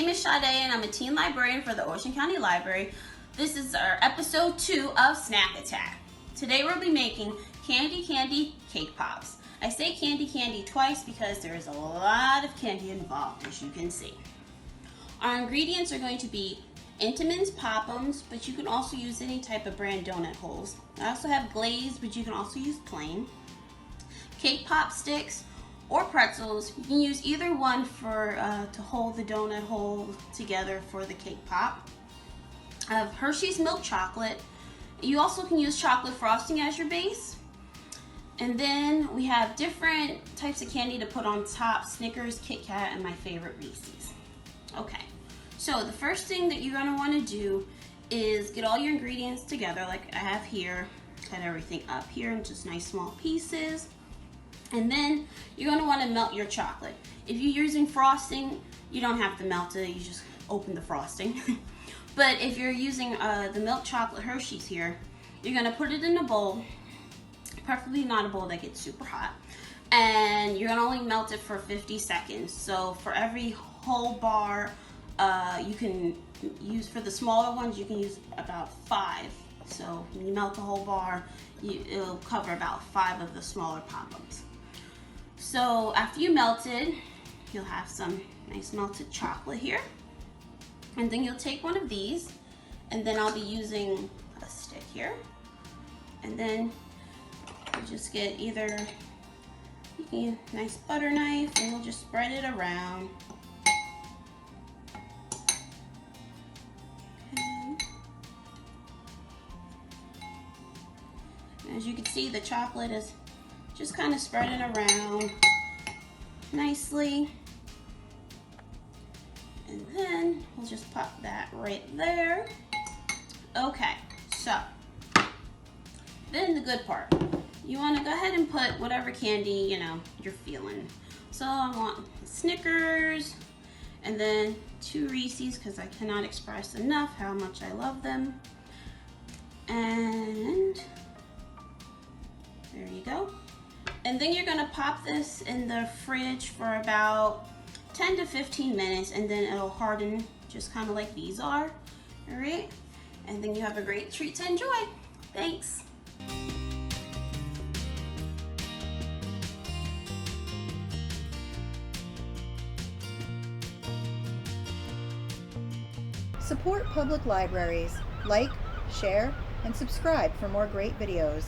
name is Sade and I'm a teen librarian for the Ocean County Library. This is our episode 2 of Snack Attack. Today we'll be making candy cake pops. I say candy twice because there is a lot of candy involved, as you can see. Our ingredients are going to be Entenmann's Pop-'ems, but you can also use any type of brand donut holes. I also have glazed, but you can also use plain. Cake pop sticks or pretzels. You can use either one for to hold the donut hole together for the cake pop. I have Hershey's milk chocolate. You also can use chocolate frosting as your base. And then we have different types of candy to put on top: Snickers, Kit Kat, and my favorite Reese's. Okay, so the first thing that you're gonna wanna do is get all your ingredients together like I have here. Cut everything up here in just nice small pieces. And then you're gonna wanna melt your chocolate. If you're using frosting, you don't have to melt it, you just open the frosting. But if you're using the milk chocolate Hershey's here, you're gonna put it in a bowl, preferably not a bowl that gets super hot, and you're gonna only melt it for 50 seconds. So for every whole bar, you can use, for the smaller ones, you can use about 5. So when you melt the whole bar, it'll cover about 5 of the smaller pop-ups. So after you melt it, you'll have some nice melted chocolate here. And then you'll take one of these, and then I'll be using a stick here. And then you just get either, you can use a nice butter knife, and you'll just spread it around. Okay. As you can see, the chocolate is just kind of spreading around nicely. And then we'll just pop that right there. Okay, so then the good part. You want to go ahead and put whatever candy, you're feeling. So I want Snickers, and then 2 Reese's because I cannot express enough how much I love them. And there you go. And then you're gonna pop this in the fridge for about 10 to 15 minutes, and then it'll harden just kind of like these are. All right, and then you have a great treat to enjoy. Thanks. Support public libraries. Like, share, and subscribe for more great videos.